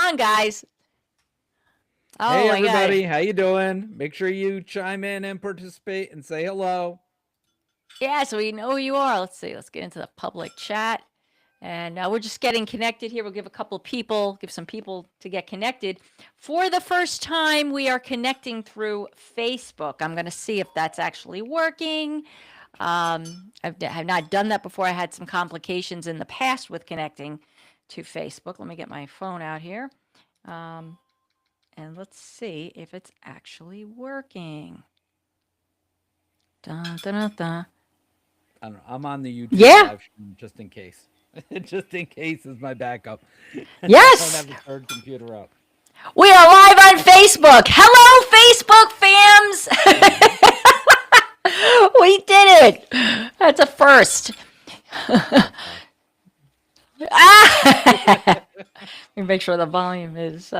on, guys? Oh Hey my God. everybody, how you doing? Make sure you chime in and participate and say hello. Yeah, so we know who you are. Let's see. Let's get into the public chat. And we're just getting connected here. We'll give a couple people, give some people to get connected. For the first time, we are connecting through Facebook. I'm going to see if that's actually working. I've not done that before. I had some complications in the past with connecting to Facebook. Let me get my phone out here. Um, and let's see if it's actually working. Dun, dun, dun, dun. I don't know. I'm on the YouTube Yeah. live stream just in case. Just in case is my backup. I don't have Yes. the third computer up. We are live on Facebook. Hello, Facebook fams. We did it. That's a first. Yeah. Ah! Let me make sure the volume is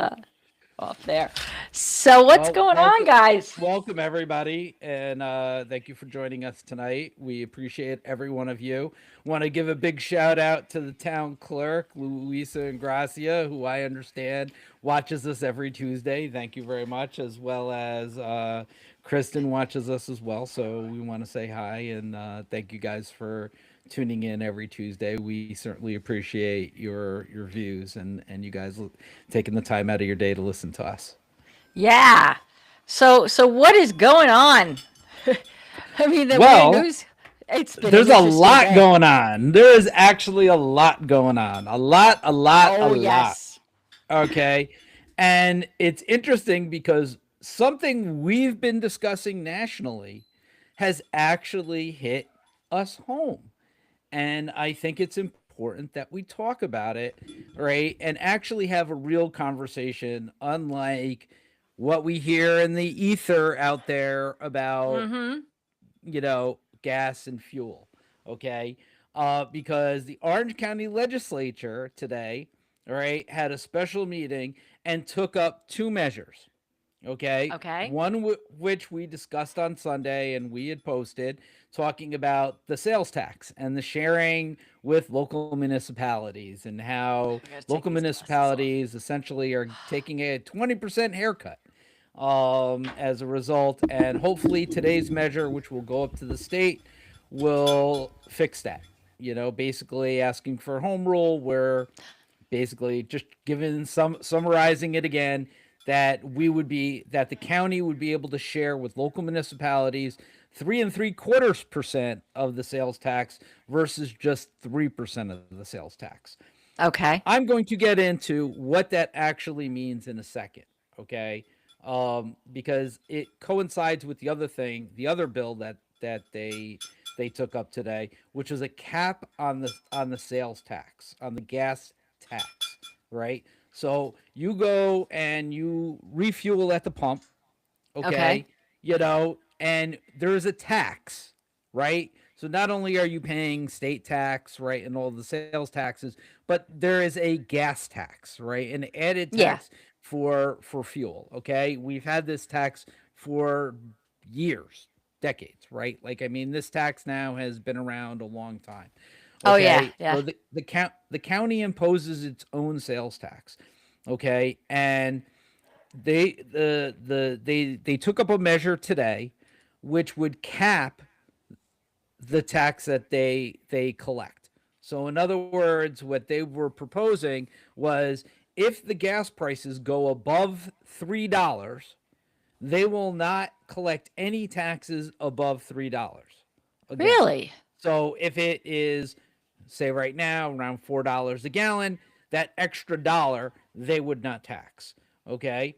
off there. So, what's Well, going on, welcome, guys? welcome everybody, and thank you for joining us tonight. We appreciate every one of you. Want to give a big shout out to the town clerk, Luisa and Gracia, who I understand watches us every Tuesday. Thank you very much, as well as Kristen watches us as well. So we want to say hi and thank you guys for tuning in every Tuesday. We certainly appreciate your views and you guys taking the time out of your day to listen to us. Yeah. So what is going on? I mean, the weird Well, news. It's been an there's a interesting lot day. going on. There is actually a lot going on. A Oh lot. yes. Okay. And it's interesting because something we've been discussing nationally has actually hit us home. And I think it's important that we talk about it, right? And actually have a real conversation, unlike what we hear in the ether out there about Mm-hmm. gas and fuel. Okay. Because the Orange County legislature today, all right, had a special meeting and took up two measures. Okay. Okay. One which we discussed on Sunday and we had posted talking about the sales tax and the sharing with local municipalities and how I gotta local take these glasses off. municipalities essentially are taking a 20% haircut as a result. And hopefully today's measure, which will go up to the state, will fix that. Basically asking for home rule where basically just giving some summarizing it again that the county would be able to share with local municipalities 3.75% of the sales tax versus just 3% of the sales tax. Okay. I'm going to get into what that actually means in a second, okay? Because it coincides with the other bill that they took up today, which is a cap on the sales tax, on the gas tax, right? So you go and you refuel at the pump, Okay. okay? And there is a tax, right? So not only are you paying state tax, right, and all the sales taxes, but there is a gas tax, right, an added Yeah. tax for fuel. Okay, we've had this tax for years, decades, right? Like I mean, this tax now has been around a long time. Oh yeah. Okay, Yeah. so the county imposes its own sales tax. Okay, and they took up a measure today which would cap the tax that they collect. So in other words, what they were proposing was if the gas prices go above $3, they will not collect any taxes above $3 again. Really? So if it is, say right now, around $4 a gallon, that extra dollar they would not tax. Okay.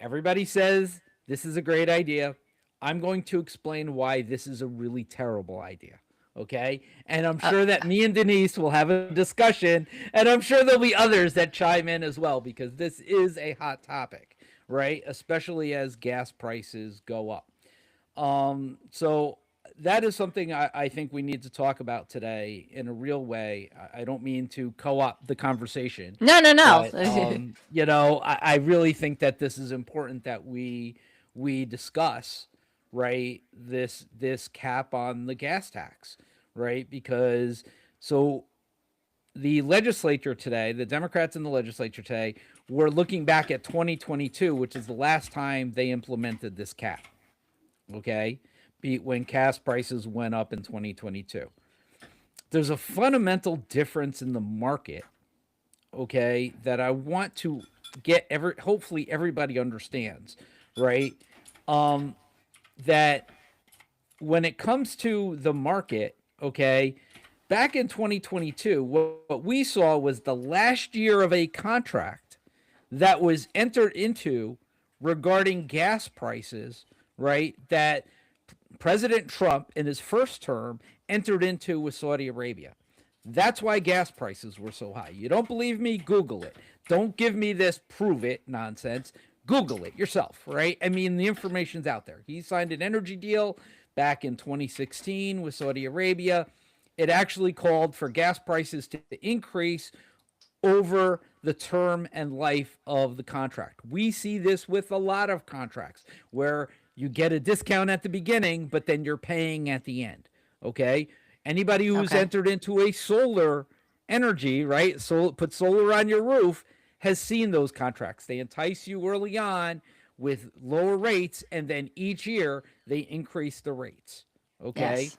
Everybody says this is a great idea. I'm going to explain why this is a really terrible idea. Okay. And I'm Uh, sure that me and Denise will have a discussion, and I'm sure there'll be others that chime in as well because this is a hot topic, right? Especially as gas prices go up. So that is something I think we need to talk about today in a real way. I don't mean to co-opt the conversation, no, no, no. but I really think that this is important that we discuss, right, this cap on the gas tax, right? Because so the legislature today, the Democrats in the legislature today, were looking back at 2022, which is the last time they implemented this cap. Okay, when gas prices went up in 2022. There's a fundamental difference in the market, okay, that I want to get hopefully everybody understands, right? That when it comes to the market, okay, back in 2022, what we saw was the last year of a contract that was entered into regarding gas prices, right? That President Trump in his first term entered into with Saudi Arabia. That's why gas prices were so high. You don't believe me? Google it. Don't give me this prove it nonsense. Google it yourself, right? I mean, the information's out there. He signed an energy deal back in 2016 with Saudi Arabia. It actually called for gas prices to increase over the term and life of the contract. We see this with a lot of contracts where you get a discount at the beginning, but then you're paying at the end. Okay. Anybody who's entered into a solar energy, right? So put solar on your roof has seen those contracts. They entice you early on with lower rates, and then each year they increase the rates. Okay. Yes.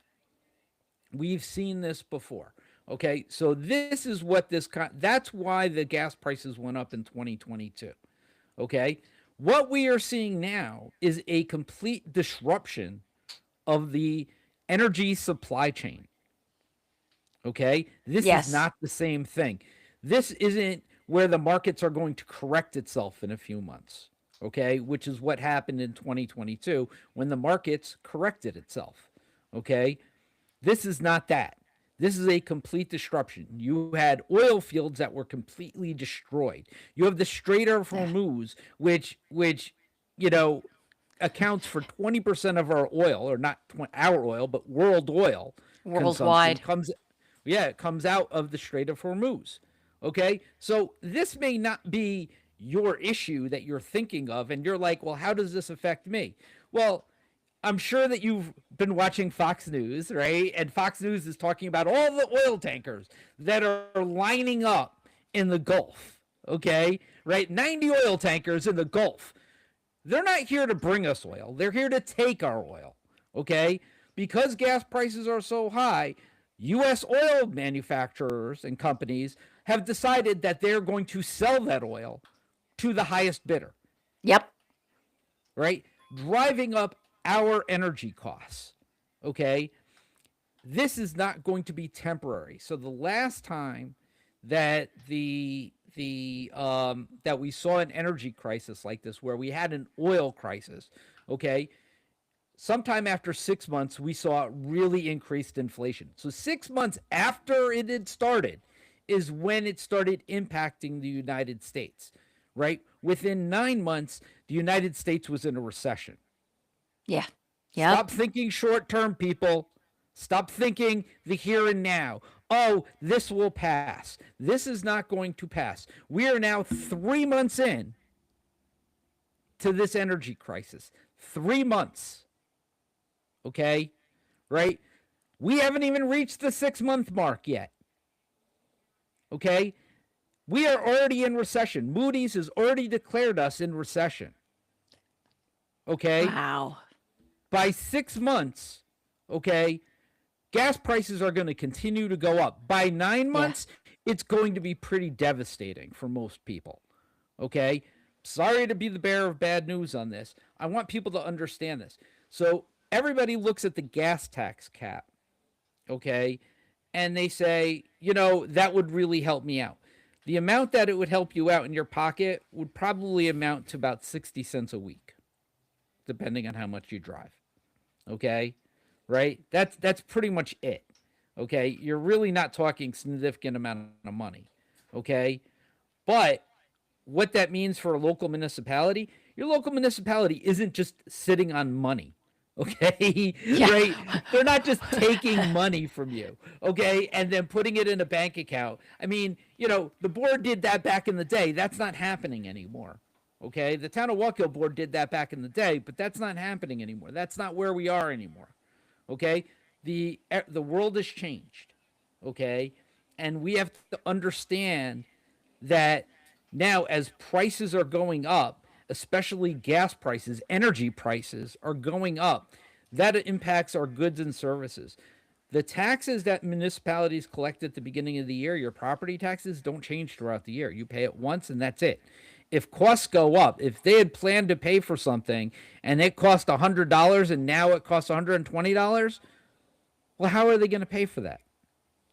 We've seen this before. Okay. So this is what that's why the gas prices went up in 2022. Okay. What we are seeing now is a complete disruption of the energy supply chain. Okay. This is not the same thing. This isn't where the markets are going to correct itself in a few months. Okay. Which is what happened in 2022 when the markets corrected itself. Okay. This is not that. This is a complete disruption. You had oil fields that were completely destroyed. You have the Strait of Hormuz, which accounts for 20% of our oil, or not our oil, but world oil worldwide. It comes out of the Strait of Hormuz. Okay, so this may not be your issue that you're thinking of, and you're like, well, how does this affect me? Well, I'm sure that you've been watching Fox News, right? And Fox News is talking about all the oil tankers that are lining up in the Gulf, okay? Right? 90 oil tankers in the Gulf. They're not here to bring us oil. They're here to take our oil, okay? Because gas prices are so high, U.S. oil manufacturers and companies have decided that they're going to sell that oil to the highest bidder. Yep. Right? Driving up our energy costs. Okay? This is not going to be temporary. So the last time that that we saw an energy crisis like this, where we had an oil crisis, okay, sometime after 6 months, we saw really increased inflation. So 6 months after it had started is when it started impacting the United States, right? Within 9 months, the United States was in a recession. Yeah. Yep. Stop thinking short term, people. Stop thinking the here and now. Oh, this will pass. This is not going to pass. We are now 3 months in to this energy crisis. 3 months. Okay? Right? We haven't even reached the 6 month mark yet. Okay? We are already in recession. Moody's has already declared us in recession. Okay? Wow. By 6 months, okay, gas prices are going to continue to go up. By 9 months, it's going to be pretty devastating for most people. Okay? Sorry to be the bearer of bad news on this. I want people to understand this. So everybody looks at the gas tax cap, okay, and they say, that would really help me out. The amount that it would help you out in your pocket would probably amount to about 60 cents a week, depending on how much you drive. Okay? Right? That's pretty much it. Okay? You're really not talking significant amount of money. Okay? But what that means for a local municipality, your local municipality isn't just sitting on money. Okay? Yeah. Right? They're not just taking money from you. Okay? And then putting it in a bank account. I mean, the board did that back in the day. That's not happening anymore. Okay, the town of Wallkill board did that back in the day, but that's not happening anymore. That's not where we are anymore. Okay, the world has changed. Okay, And we have to understand that now, as prices are going up, especially gas prices, energy prices are going up, that impacts our goods and services. The taxes that municipalities collect at the beginning of the year, your property taxes, don't change throughout the year. You pay it once and that's it. If costs go up, if they had planned to pay for something and it cost $100 and now it costs $120, well, how are they going to pay for that?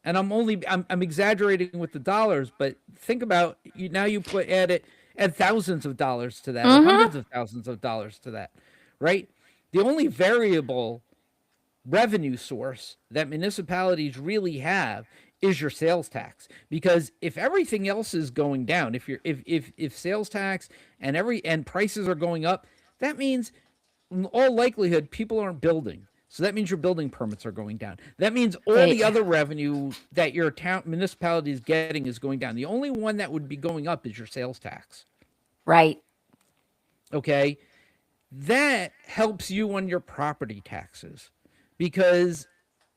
And I'm exaggerating with the dollars, but think about you now. You add thousands of dollars to that, or hundreds of thousands of dollars to that, right? The only variable revenue source that municipalities really have is your sales tax, because if everything else is going down, if sales tax and prices are going up, that means in all likelihood people aren't building. So that means your building permits are going down. That means all the other revenue that your town municipality is getting is going down. The only one that would be going up is your sales tax. Right. Okay. That helps you on your property taxes, because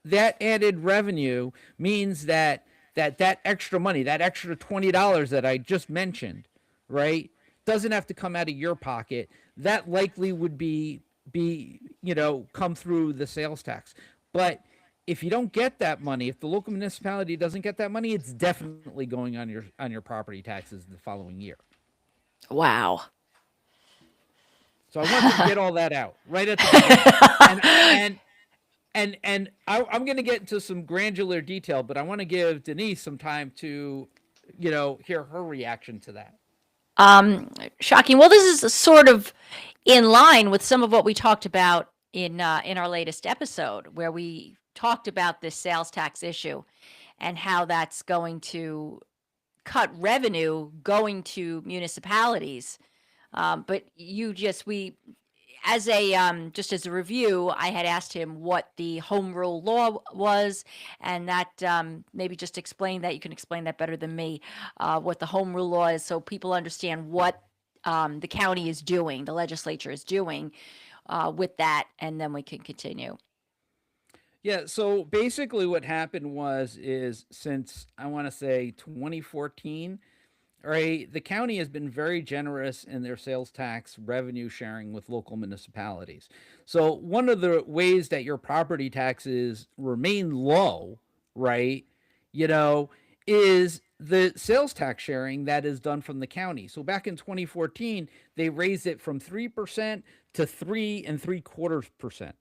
that added revenue means that extra money, that extra $20 that I just mentioned, right, doesn't have to come out of your pocket. That likely would be come through the sales tax. But if you don't get that money, if the local municipality doesn't get that money, it's definitely going on your property taxes the following year. Wow. So I wanted to get all that out right at the beginning. And I'm going to get into some granular detail, but I want to give Denise some time to, hear her reaction to that. Shocking. Well, this is sort of in line with some of what we talked about in our latest episode, where we talked about this sales tax issue and how that's going to cut revenue going to municipalities. But as a review, I had asked him what the home rule law was, and that maybe just explain that. You can explain that better than me, what the home rule law is, so people understand what the county is doing, the legislature is doing with that, and then we can continue. Yeah, so basically what happened is since I want to say 2014, right, the county has been very generous in their sales tax revenue sharing with local municipalities. So one of the ways that your property taxes remain low, right, is the sales tax sharing that is done from the county. So back in 2014, they raised it from 3% to 3.75%.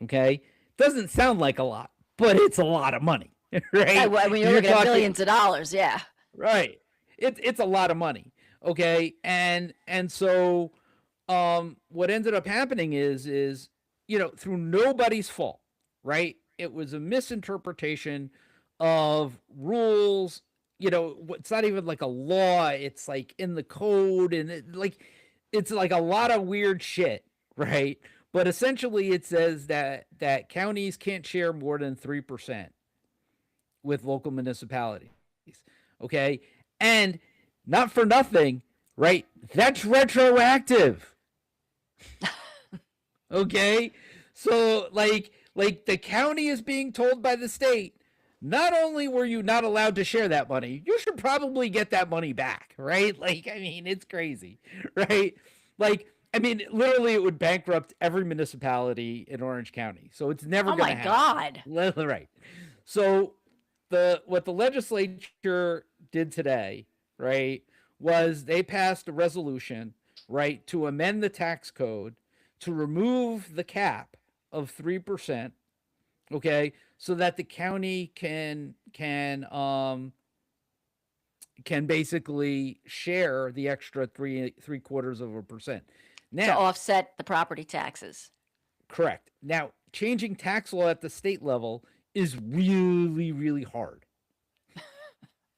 Okay, doesn't sound like a lot, but it's a lot of money, right? When you're looking at billions of dollars, yeah. Right. It's a lot of money. Okay. And so what ended up happening is through nobody's fault, right? It was a misinterpretation of rules. It's not even like a law, it's like in the code, and it's like a lot of weird shit, right? But essentially it says that counties can't share more than 3% with local municipalities. Okay. And not for nothing, right? That's retroactive. Okay. So like the county is being told by the state, not only were you not allowed to share that money, you should probably get that money back, right? It's crazy, right? Literally it would bankrupt every municipality in Orange County. So it's never going to happen. Oh my God. Right. So what the legislature did today, right, was they passed a resolution, right, to amend the tax code to remove the cap of 3%, okay, so that the county can basically share the extra 3/4%. Now, to offset the property taxes. Correct. Now, changing tax law at the state level is really, really hard.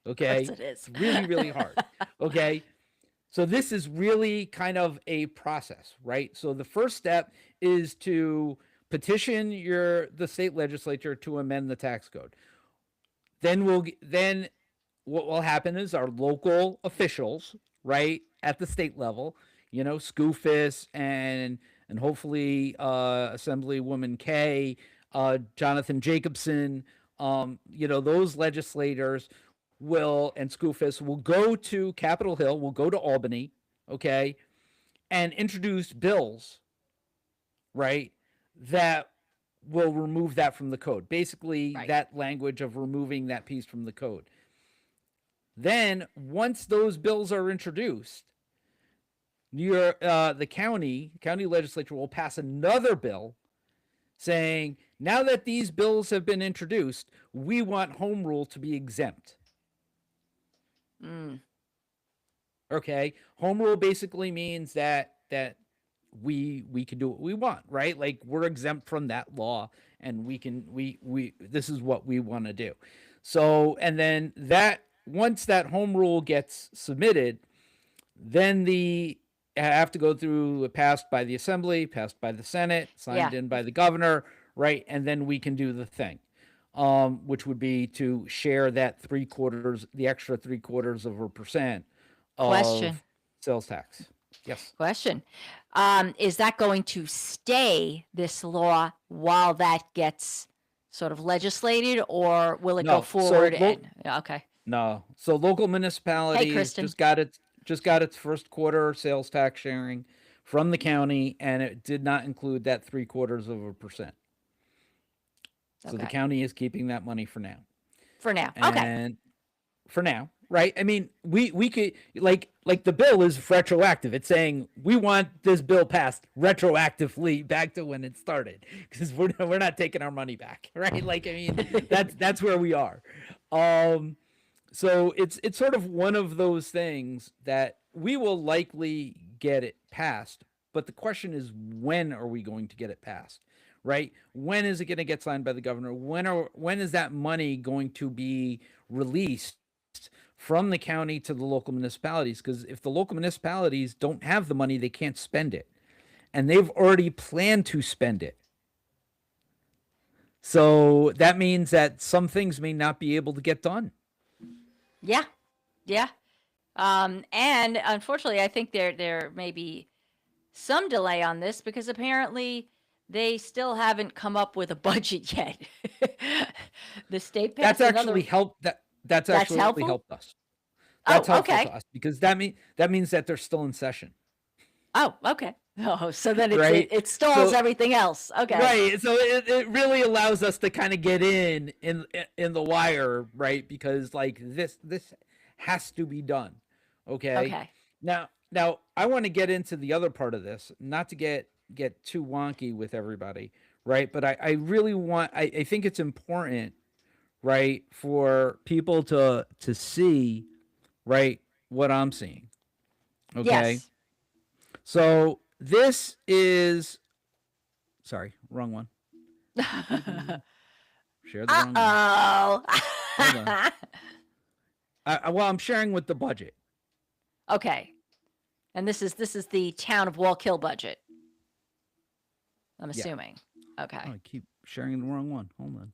Okay. Of course it is. It's really, really hard. Okay. So this is really kind of a process, right? So the first step is to petition the state legislature to amend the tax code. Then what will happen is our local officials, right, at the state level, Scoofus and hopefully Assemblywoman Kay, Jonathan Jacobson, those legislators and Skoofis will go to Capitol Hill, will go to Albany, okay, and introduce bills, right, that will remove that from the code. Basically, Right. that language of removing that piece from the code. Then, once those bills are introduced, the county legislature will pass another bill saying, now that these bills have been introduced, we want home rule to be exempt. Okay, home rule basically means that we can do what we want, right? Like, we're exempt from that law, and we this is what we want to do. So, and then once that home rule gets submitted, then have to go through, passed by the Assembly, passed by the Senate, signed in by the governor, right? And then we can do the thing, which would be to share that the extra 0.75% Question. of sales tax. Yes. Question. Is that going to stay, this law, while that gets sort of legislated, or will it go forward? Okay. No. So local municipalities just got its first quarter sales tax sharing from the county, and it did not include that 0.75%. So the county is keeping that money for now. Okay. For now, right? I mean, we could, like the bill is retroactive. It's saying we want this bill passed retroactively back to when it started, because we're not taking our money back, right? Like, I mean, that's where we are. So it's sort of one of those things that we will likely get it passed, but the question is, when are we going to get it passed, right? When is it going to get signed by the governor? When is that money going to be released from the county to the local municipalities? Because if the local municipalities don't have the money, they can't spend it, and they've already planned to spend it. So that means that some things may not be able to get done. Yeah. And unfortunately, I think there may be some delay on this, because apparently they still haven't come up with a budget yet. The state passed That's actually helped. That's actually helped us. That's helpful to us, because that means that they're still in session. Oh, okay. Oh, so then it stalls everything else. Okay. Right. So it really allows us to kind of get in the wire, right? Because like this has to be done. Okay. Now I want to get into the other part of this, not to get too wonky with everybody, right? But I really want, I think it's important, right, for people to see, right, what I'm seeing. Okay. Yes. So this is, sorry, wrong one. Share the wrong one. Well, I'm sharing with the budget. Okay. And this is the town of Wallkill budget, I'm assuming. Okay. Oh, I keep sharing the wrong one. Hold on.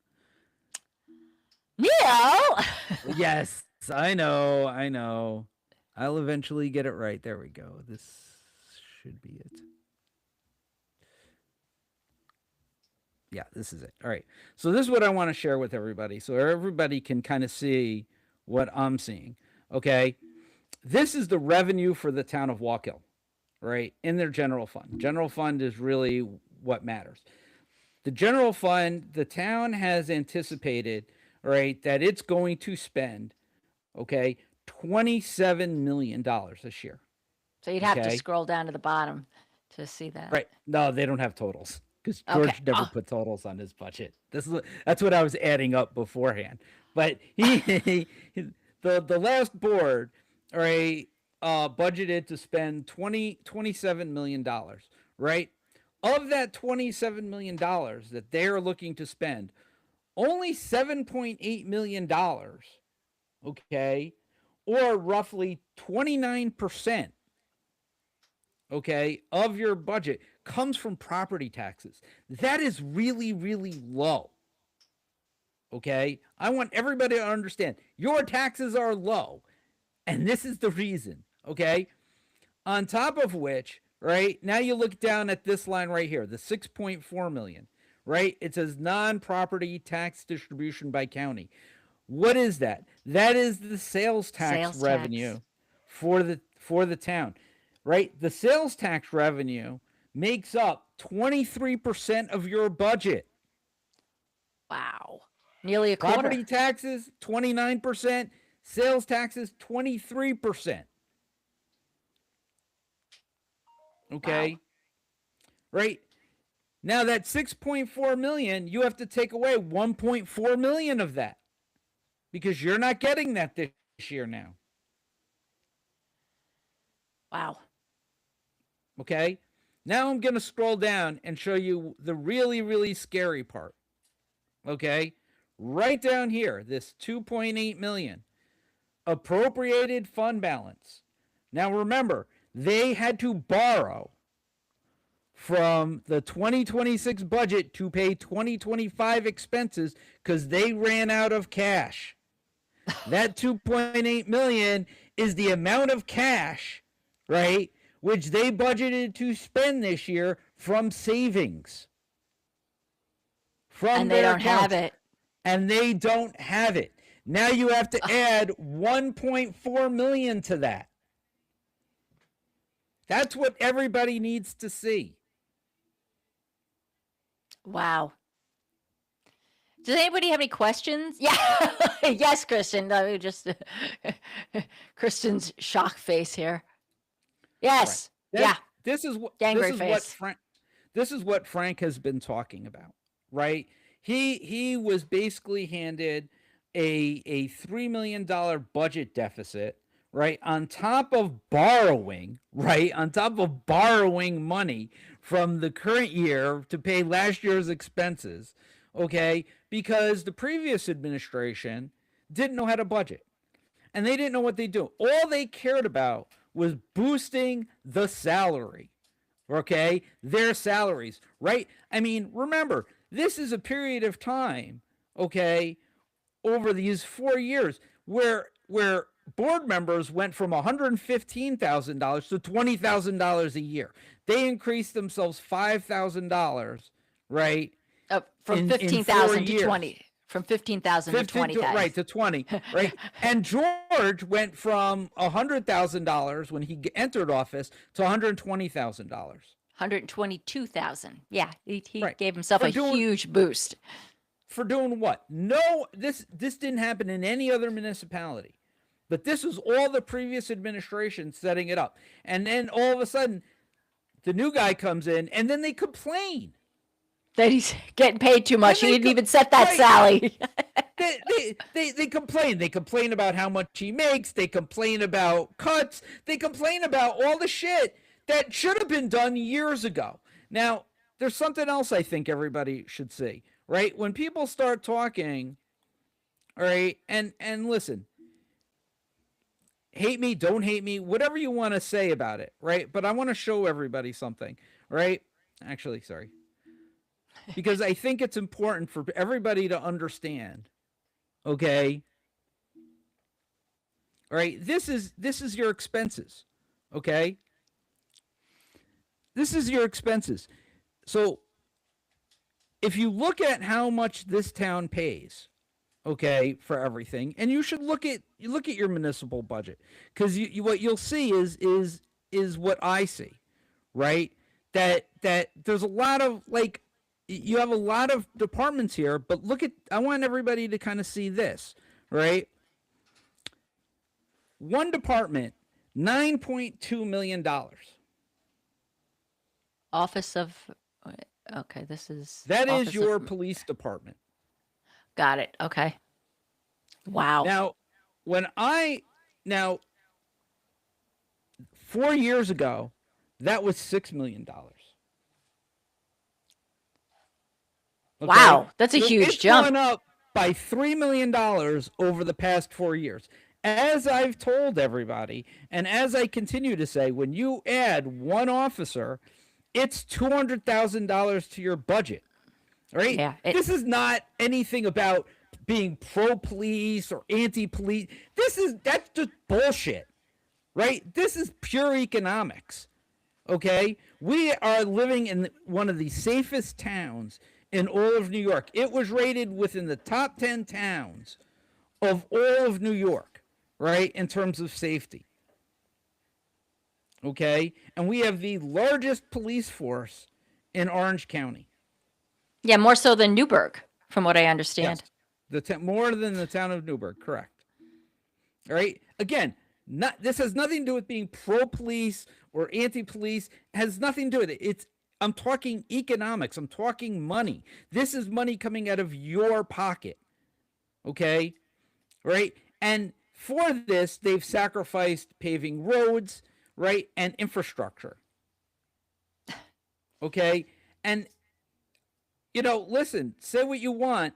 Neil! Yes, I know. I'll eventually get it right. There we go. This should be it. Yeah, this is it. All right. So this is what I want to share with everybody, so everybody can kind of see what I'm seeing. Okay. This is the revenue for the town of Wallkill, right, in their general fund. General fund is really what matters. The general fund, the town has anticipated, right, that it's going to spend, okay, $27 million this year. So you'd have to scroll down to the bottom to see that. Right. No, they don't have totals, because George never put totals on his budget. That's what I was adding up beforehand. But the last board, all right, budgeted to spend $27 million, right? Of that $27 million that they're looking to spend, only $7.8 million, okay, or roughly 29%, okay, of your budget comes from property taxes. That is really, really low. Okay, I want everybody to understand your taxes are low, and this is the reason. Okay, on top of which, right, now you look down at this line right here, the 6.4 million, right? It says non-property tax distribution by county. What is that? That is the sales tax Sales revenue tax. for the town, right? The sales tax revenue makes up 23% of your budget. Wow. Nearly a quarter. Property taxes 29%, sales taxes 23%. Okay? Wow. Right? Now that 6.4 million, you have to take away 1.4 million of that because you're not getting that this year now. Wow. Okay? Now I'm going to scroll down and show you the really, really scary part. Okay? Right down here, this 2.8 million appropriated fund balance. Now remember, they had to borrow from the 2026 budget to pay 2025 expenses because they ran out of cash. That 2.8 million is the amount of cash, right, which they budgeted to spend this year from savings. From And they don't accounts. have it. And they don't have it. Now you have to add 1.4 million to that. That's what everybody needs to see. Wow. Does anybody have any questions? Yeah. Yes, Kristen. No, just Kristen's shock face here. Yes. Right. Yeah. This is what Frank has been talking about, right? He was basically handed a $3 million budget deficit, right? On top of borrowing, right? On top of borrowing money from the current year to pay last year's expenses, okay? Because the previous administration didn't know how to budget. And they didn't know what they do. All they cared about was boosting the salary, okay? Their salaries, right? I mean, remember, this is a period of time, okay, over these 4 years where board members went from $115,000 to $20,000 a year. They increased themselves $5,000, right? From 15,000 to 20. From 15,000 to 20,000. Right, to 20, right? And George went from $100,000 when he entered office to $120,000. 122,000. Yeah, he right. gave himself a huge boost. For doing what? No, this didn't happen in any other municipality. But this was all the previous administration setting it up. And then all of a sudden, the new guy comes in, and then they complain that he's getting paid too much. He didn't even set that salary. They complain. They complain about how much he makes. They complain about cuts. They complain about all the shit that should have been done years ago. Now, there's something else I think everybody should see, right? When people start talking, all right, and listen, hate me, don't hate me, whatever you want to say about it, right? But I want to show everybody something, right? Actually, sorry. Because I think it's important for everybody to understand, okay? All right, this is your expenses, okay? This is your expenses. So if you look at how much this town pays, okay, for everything, and you should look at your municipal budget, because you what you'll see is what I see, right? That there's a lot of, like, you have a lot of departments here, but I want everybody to kind of see this, right? One department, $9.2 million. That is your police department. Got it. Okay. Wow. Now 4 years ago, that was $6 million. Okay? Wow, that's a huge jump. It's gone up by $3 million over the past 4 years. As I've told everybody, and as I continue to say, when you add one officer, it's $200,000 to your budget, right? Yeah, this is not anything about being pro-police or anti-police. That's just bullshit, right? This is pure economics, okay? We are living in one of the safest towns in all of New York. It was rated within the top 10 towns of all of New York, right, in terms of safety. Okay? And we have the largest police force in Orange County. Yeah, more so than Newburgh, from what I understand. Yes. More than the town of Newburgh, correct. All right? Again, this has nothing to do with being pro-police or anti-police. It has nothing to do with it. I'm talking economics. I'm talking money. This is money coming out of your pocket. Okay? Right? And for this, they've sacrificed paving roads, right? And infrastructure. Okay? And, listen, say what you want.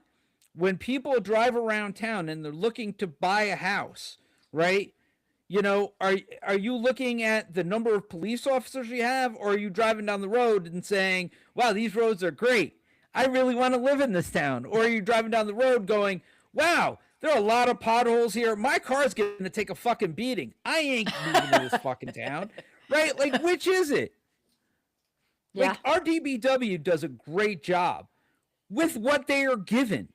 When people drive around town and they're looking to buy a house, right? Are you looking at the number of police officers you have, or are you driving down the road and saying, wow, these roads are great, I really want to live in this town? Or are you driving down the road going, wow, there are a lot of potholes here, my car's going to take a fucking beating, I ain't moving to this fucking town, right? Like, which is it? Yeah. Like, our DBW does a great job with what they are given.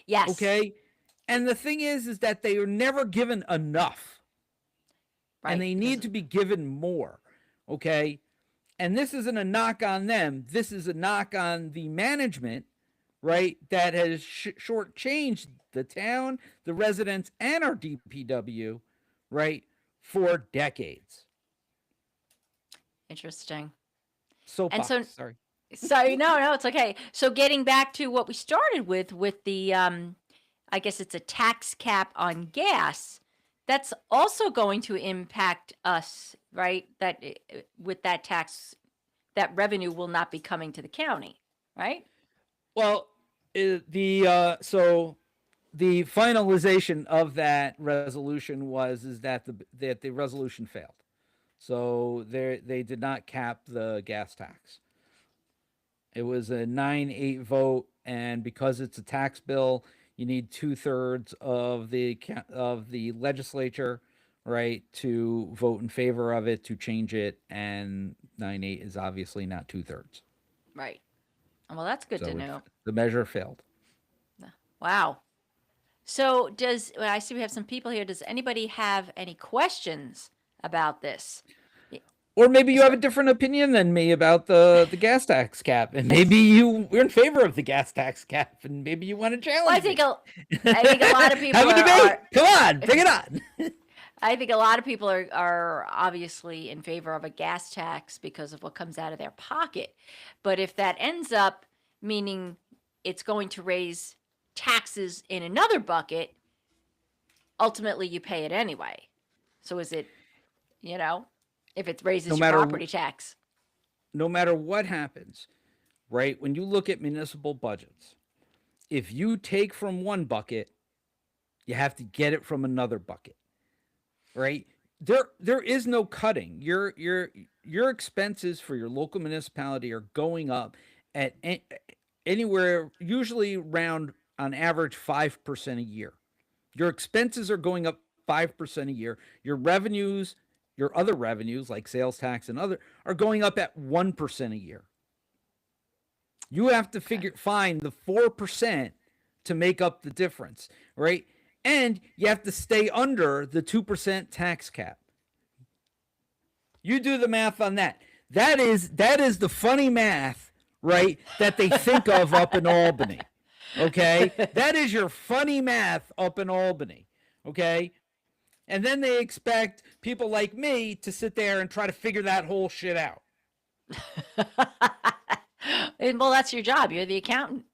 Yes. Okay? And the thing is that they are never given enough. Right. And they need to be given more. Okay? And this isn't a knock on them. This is a knock on the management, right, that has shortchanged the town, the residents, and our DPW, right, for decades. Interesting. Soapbox, sorry. Sorry, no, it's okay. So getting back to what we started with the, I guess it's a tax cap on gas, that's also going to impact us, right? That with that tax, that revenue will not be coming to the county, right? Well, so the finalization of that resolution is that the resolution failed. So they did not cap the gas tax. It was a 9-8 vote, and because it's a tax bill, you need 2/3 of the legislature, right, to vote in favor of it to change it, and 9-8 is obviously not 2/3. Right. Well, that's good to know. The measure failed. Wow. So I see we have some people here. Does anybody have any questions about this? Or maybe you have a different opinion than me about the gas tax cap, and maybe you're in favor of the gas tax cap, and maybe you want to challenge. Well, I think a lot of people have a debate. Come on, bring it on. I think a lot of people are obviously in favor of a gas tax because of what comes out of their pocket. But if that ends up meaning it's going to raise taxes in another bucket, ultimately you pay it anyway. So is it, if it raises your property tax? No matter what happens, right? When you look at municipal budgets, if you take from one bucket, you have to get it from another bucket, right? There is no cutting. Your expenses for your local municipality are going up at anywhere, usually around on average 5% a year. Your expenses are going up 5% a year. Your revenues, your other revenues like sales tax and other, are going up at 1% a year. You have to find the 4% to make up the difference, right? And you have to stay under the 2% tax cap. You do the math on that. That is the funny math, right, that they think of up in Albany. Okay? That is your funny math up in Albany. Okay? And then they expect people like me to sit there and try to figure that whole shit out. Well, that's your job. You're the accountant.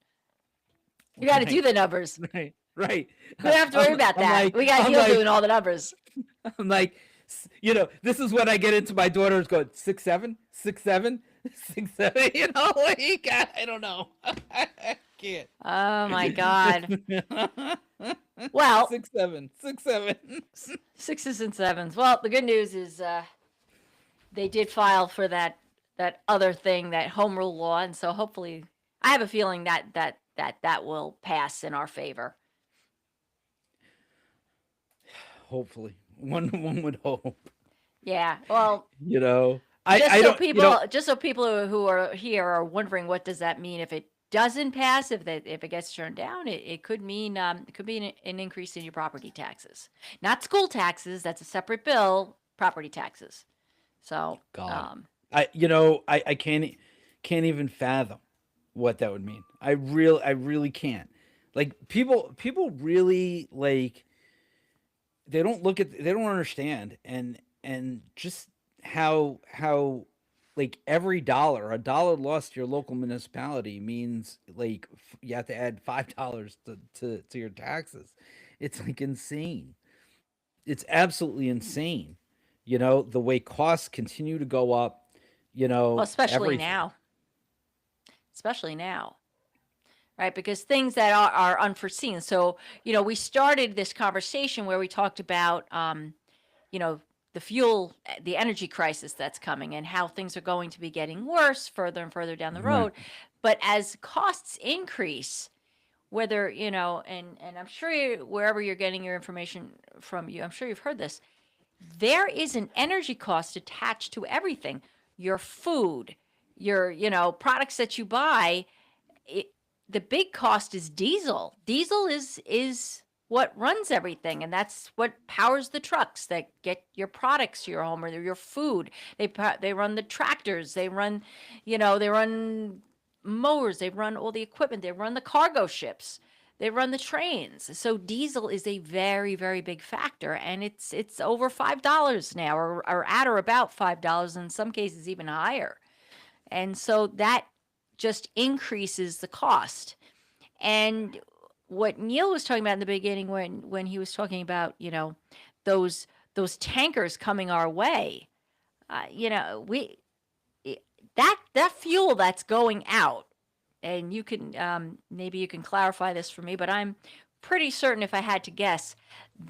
You got to do the numbers. Right. We don't have to worry about that. We got you doing all the numbers. I'm like, this is when I get into my daughter's going 6'7", 6'7", 6'7", like, I don't know. I can't. Oh my God. Well, 6'7", 6'7". 6s and 7s. Well, the good news is they did file for that other thing, that home rule law, and so hopefully, I have a feeling that will pass in our favor. Hopefully, one would hope. Yeah. Well, just so people who are here are wondering, what does that mean if it doesn't pass, if it gets turned down, it could mean it could be an increase in your property taxes, not school taxes. That's a separate bill. Property taxes. So God, I can't even fathom what that would mean. I really can't. Like people really like they don't understand and just how like every a dollar lost to your local municipality means like you have to add $5 to your taxes. It's like insane. It's absolutely insane. The way costs continue to go up, well, everything. especially now, right? Because things that are unforeseen. So, we started this conversation where we talked about, you know, the energy crisis that's coming and how things are going to be getting worse further and further down the Right. road. But as costs increase, whether, and I'm sure wherever you're getting your information from, I'm sure you've heard this, there is an energy cost attached to everything. Your food, your, products that you buy, it, the big cost is diesel. Diesel is what runs everything, and that's what powers the trucks that get your products to your home or your food. They run the tractors. They run mowers. They run all the equipment. They run the cargo ships. They run the trains. So diesel is a very, very big factor, and it's over $5 now, or at or about $5, in some cases even higher. And so that just increases the cost. And what Neil was talking about in the beginning, when he was talking about, those tankers coming our way, we that fuel that's going out, and you can, maybe you can clarify this for me, but I'm pretty certain, if I had to guess,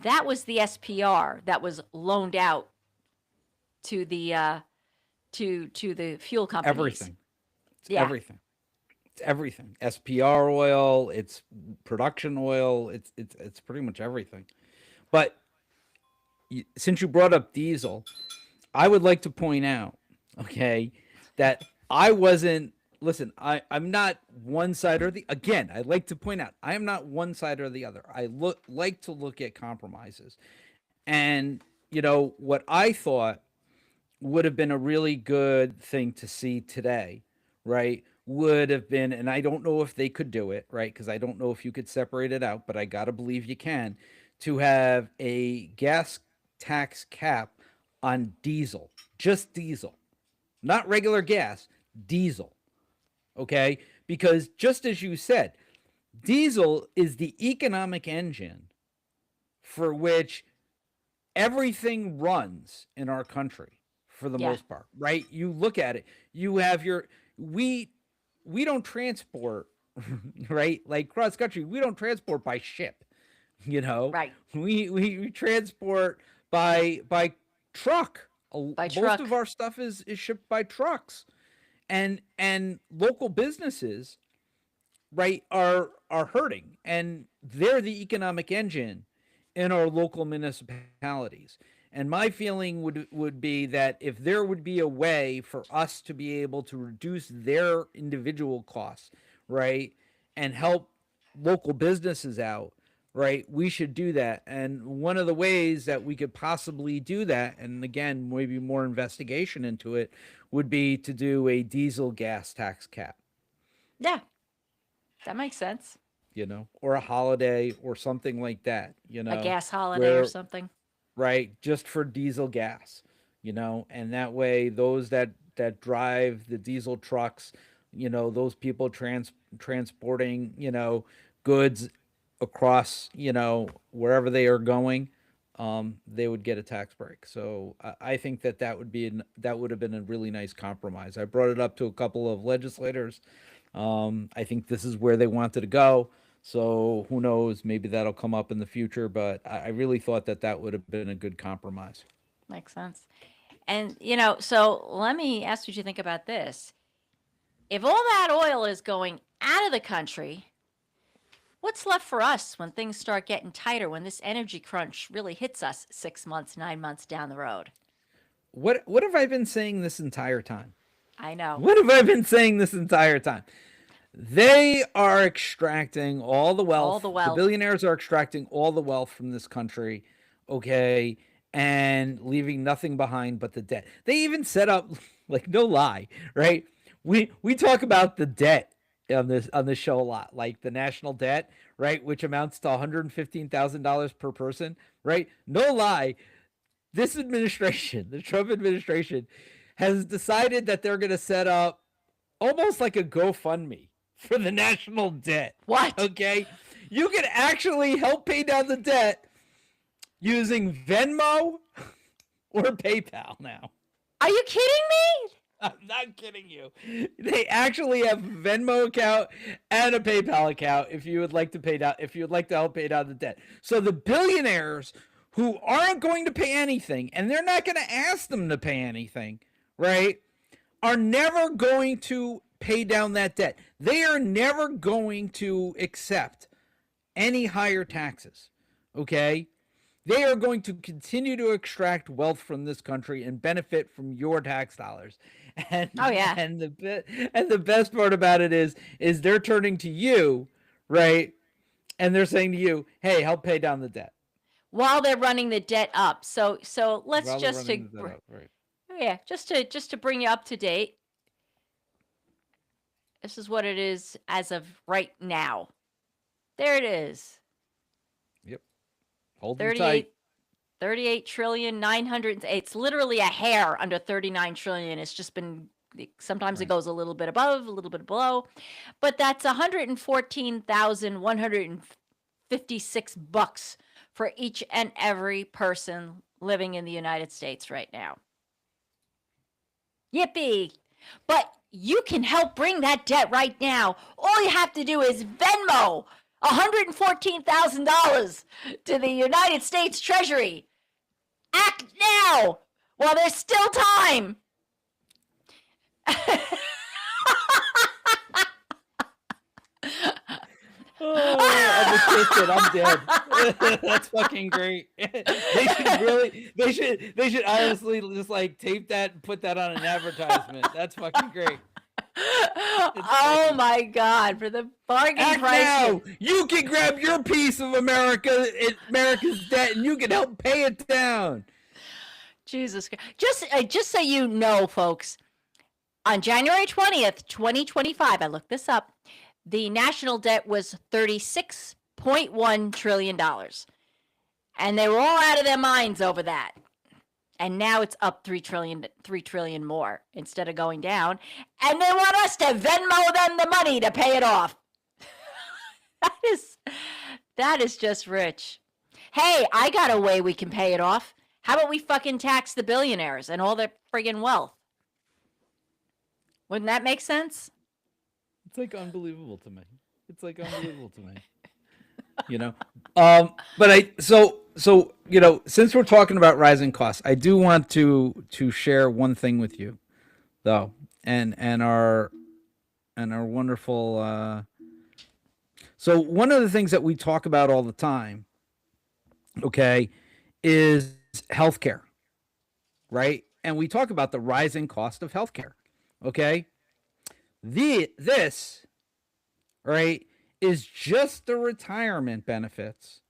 that was the SPR that was loaned out to the to the fuel companies. Everything. It's Yeah. everything. It's everything. SPR oil, it's production oil, it's pretty much everything. But since you brought up diesel, I would like to point out, okay, that I wasn't listen, I'm not one side or the again, I like to point out I am not one side or the other. I like to look at compromises. And what I thought would have been a really good thing to see today, right? Would have been, and I don't know if they could do it, right? Because I don't know if you could separate it out, but I got to believe you can, to have a gas tax cap on diesel, just diesel, not regular gas, diesel. Okay. Because just as you said, diesel is the economic engine for which everything runs in our country for the Yeah. most part, right? You look at it, you have we don't transport right? Like cross country, we don't transport by ship, you know. Right. We transport by truck. By Most of truck. our stuff is shipped by trucks. And local businesses, right, are hurting, and they're the economic engine in our local municipalities. And my feeling would be that if there would be a way for us to be able to reduce their individual costs, right, and help local businesses out, right, we should do that. And one of the ways that we could possibly do that, and again, maybe more investigation into it, would be to do a diesel gas tax cap, Yeah. That makes sense. or a holiday or something like that, A gas holiday or where something. right, just for diesel gas, and that way those that drive the diesel trucks, those people transporting, goods across, wherever they are going, they would get a tax break. So I think that would have been a really nice compromise. I brought it up to a couple of legislators. I think this is where they wanted to go. So who knows? Maybe that'll come up in the future. But I really thought that would have been a good compromise. Makes sense. And, so let me ask what you think about this. If all that oil is going out of the country, what's left for us when things start getting tighter, when this energy crunch really hits us 6 months, 9 months down the road? What have I been saying this entire time? I know. What have I been saying this entire time? They are extracting all the All wealth. the The wealth. billionaires are extracting all the wealth from this country, okay, and leaving nothing behind but the debt. They even set up, like, no lie, right? We talk about the debt on this show a lot, like the national debt, right, which amounts to $115,000 per person, right? No lie, this administration, the Trump administration, has decided that they're going to set up almost like a GoFundMe for the national debt. What? Okay. You can actually help pay down the debt using Venmo or PayPal now. Are you kidding me? I'm not kidding you. They actually have a Venmo account and a PayPal account if you would like to pay down, if you would like to help pay down the debt. So the billionaires who aren't going to pay anything, and they're not going to ask them to pay anything, right, are never going to pay down that debt. They are never going to accept any higher taxes. Okay? They are going to continue to extract wealth from this country and benefit from your tax dollars. And Oh yeah. and the best part about it is they're turning to you, right? And they're saying to you, "Hey, help pay down the debt." While they're running the debt up. So let's While they're just running the debt up, right. yeah, just to bring you up to date. This is what it is as of right now. There it is. Yep. Hold them tight. 38 trillion 900, it's literally a hair under 39 trillion. It's just been, sometimes it goes a little bit above, a little bit below, but that's $114,156 for each and every person living in the United States right now. Yippee! But you can help bring that debt right now. All you have to do is Venmo $114,000 to the United States Treasury. Act now while there's still time. Oh, I'm exhausted. I'm dead. That's fucking great. They should honestly just like tape that and put that on an advertisement. That's fucking great. Oh my God! For the bargain Act price. now. You can grab your piece of America's debt, and you can help pay it down. Jesus, just so you know, folks, on January 20th, 2025, I looked this up. The national debt was $36.1 trillion. And they were all out of their minds over that. And now it's up 3 trillion more instead of going down. And they want us to Venmo them the money to pay it off. That is just rich. Hey, I got a way we can pay it off. How about we fucking tax the billionaires and all their friggin' wealth? Wouldn't that make sense? It's like unbelievable to me. You know, but so you know, since we're talking about rising costs, I do want to share one thing with you, though, and our wonderful. So one of the things that we talk about all the time, okay, is healthcare, right? And we talk about the rising cost of healthcare, okay. This, right, is just the retirement benefits,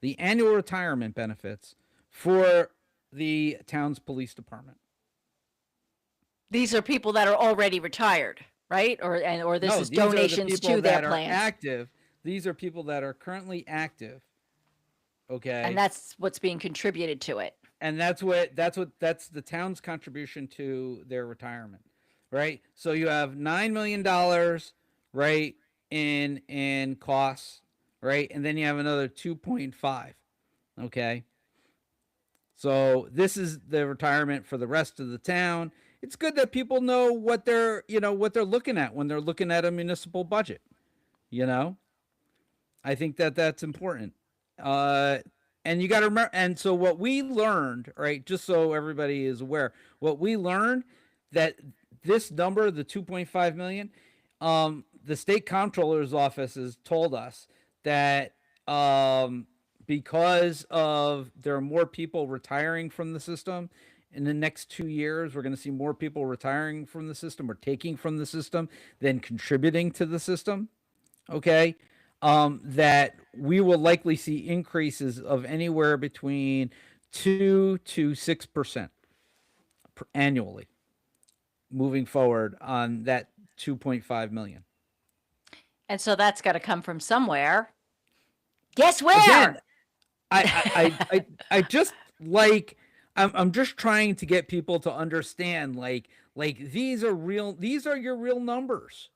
the annual retirement benefits for the town's police department. These are people that are already retired, right? Or this is donations to their plans. Active. These are people that are currently active. Okay. And that's what's being contributed to it. And that's the town's contribution to their retirement. Right? So you have $9 million, right, in costs, right? And then you have another 2.5. Okay. So this is the retirement for the rest of the town. It's good that people know what they're looking at when they're looking at a municipal budget. You know? I think that that's important. And you got to remember, and so what we learned, right, just so everybody is aware, what we learned that this number, the 2.5 million, the state comptroller's office has told us that because of there are more people retiring from the system in the next 2 years, we're going to see more people retiring from the system or taking from the system than contributing to the system. Okay. That we will likely see increases of anywhere between 2 to 6% annually moving forward on that 2.5 million. And so that's got to come from somewhere. Guess where? Again, I just like I'm just trying to get people to understand like these are your real numbers,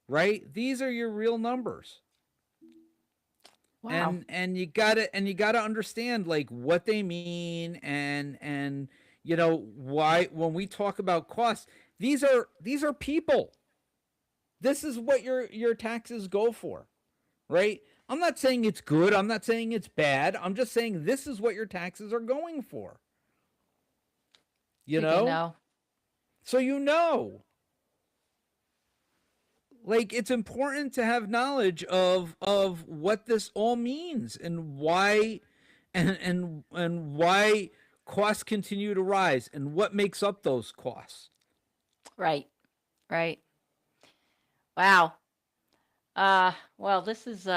right? These are your real numbers. Wow. And you gotta understand like what they mean and why when we talk about costs, these are people. This is what your taxes go for, right? I'm not saying it's good. I'm not saying it's bad. I'm just saying this is what your taxes are going for. You know? So you know. Like it's important to have knowledge of what this all means and why and why costs continue to rise and what makes up those costs. Right. Right. Wow. Well, this is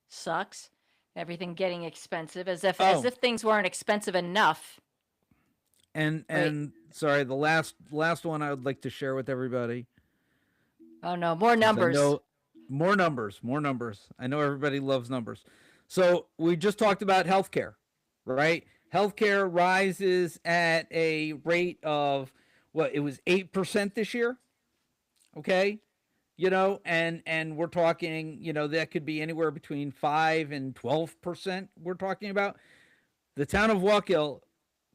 sucks. Everything getting expensive as if things weren't expensive enough. And sorry, the last one I would like to share with everybody. Oh no, more numbers. More numbers. I know everybody loves numbers. So we just talked about healthcare, right? Healthcare rises at a rate of what it was 8% this year. Okay. And we're talking, that could be anywhere between 5 and 12%. We're talking about the town of Waukegan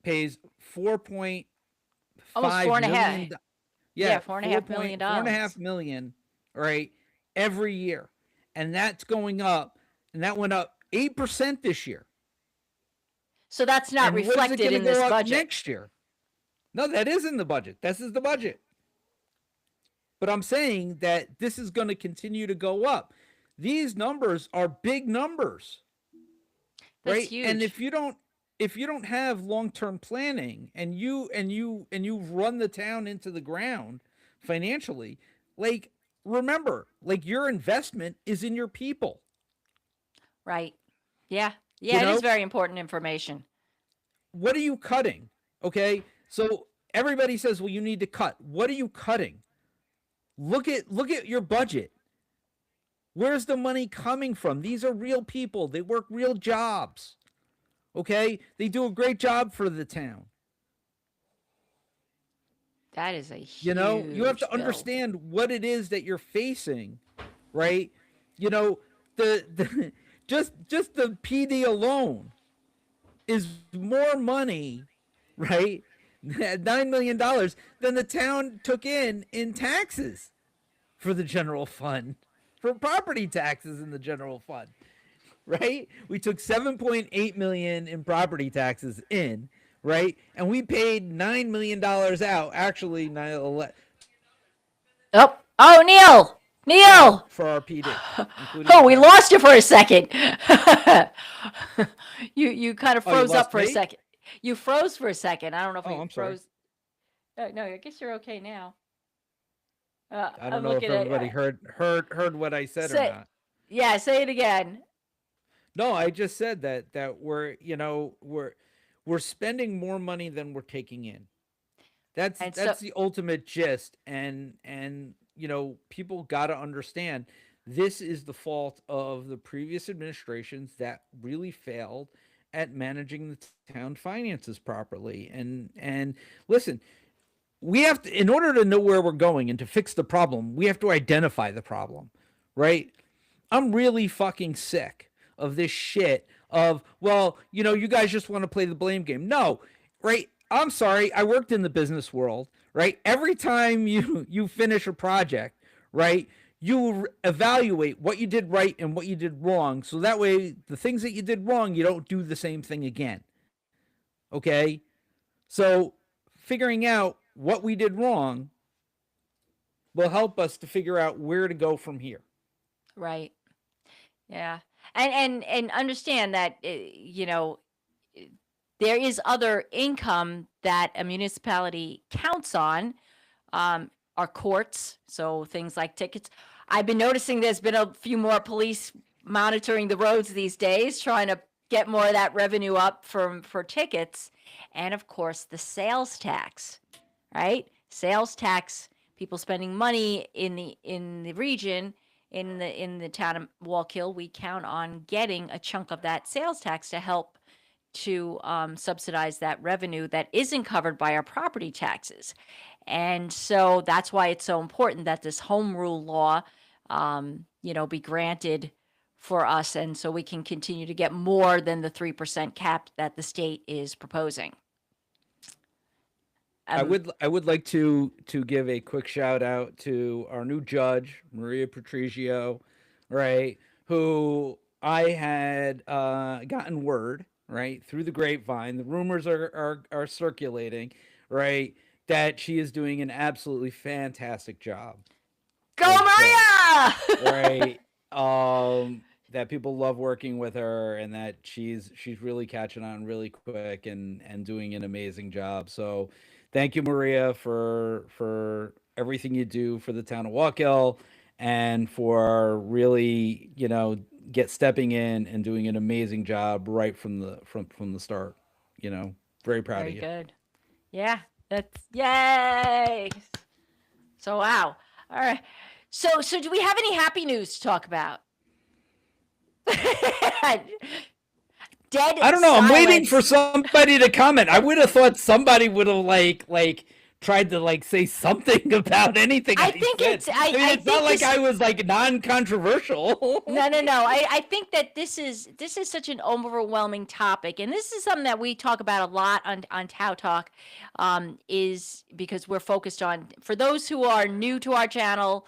pays 4.5 almost 4.5 million. Yeah, $4.5 million. $4.5 million, right, every year. And that's going up, and that went up 8% this year. So that's not reflected in this budget next year. No, that is in the budget. This is the budget. But I'm saying that this is going to continue to go up. These numbers are big numbers. That's right? Huge. And if you don't have long-term planning and you run the town into the ground financially, like remember, like your investment is in your people. Right. Yeah. Yeah, it is very important information. What are you cutting? Okay? So everybody says, "Well, you need to cut." What are you cutting? Look at your budget. Where's the money coming from? These are real people. They work real jobs. Okay? They do a great job for the town. That is a huge you have to bill. understand what it is that you're facing, right? The just the PD alone is more money, right? $9 million than the town took in taxes for the general fund, for property taxes in the general fund, right? We took 7.8 million in property taxes in, right? And we paid $9 million out. Actually, Oh, Neil, for our PD. Oh, we lost you for a second. you kind of froze up for a second. You froze for a second. I don't know if you froze. No, I guess you're okay now. I don't know if everybody heard what I said or not. Yeah, say it again. No, I just said that we're spending more money than we're taking in. That's the ultimate gist, and people got to understand this is the fault of the previous administrations that really failed at managing the town finances properly. And listen, we have to, in order to know where we're going and to fix the problem, we have to identify the problem, right? I'm really fucking sick of this shit of, well, you guys just want to play the blame game. No, right? I'm sorry. I worked in the business world, right? Every time you finish a project, right, you evaluate what you did right and what you did wrong. So that way, the things that you did wrong, you don't do the same thing again. Okay? So figuring out what we did wrong will help us to figure out where to go from here. Right. Yeah. And understand that, there is other income that a municipality counts on, are courts. So things like tickets. I've been noticing there's been a few more police monitoring the roads these days, trying to get more of that revenue up for tickets. And of course, the sales tax, right? Sales tax, people spending money in the region, in the town of Wallkill, we count on getting a chunk of that sales tax to help to subsidize that revenue that isn't covered by our property taxes. And so that's why it's so important that this home rule law, be granted for us, and so we can continue to get more than the 3% cap that the state is proposing. I would like to give a quick shout out to our new judge, Maria Patricio, right? Who I had gotten word, right, through the grapevine. The rumors are circulating, right, that she is doing an absolutely fantastic job. Go Maria! Right. That people love working with her, and that she's really catching on really quick and doing an amazing job. So thank you, Maria, for everything you do for the town of Wallkill, and for really, stepping in and doing an amazing job right from the start. Very proud of you. Very good. Yeah, that's yay. So wow. All right. So do we have any happy news to talk about? Dead. I don't know. Silence. I'm waiting for somebody to comment. I would have thought somebody would have like tried to say something about anything. I think said. it's. I mean, it's not like I was non-controversial. No. I think that this is such an overwhelming topic, and this is something that we talk about a lot on TOWTalk, is because we're focused on, for those who are new to our channel,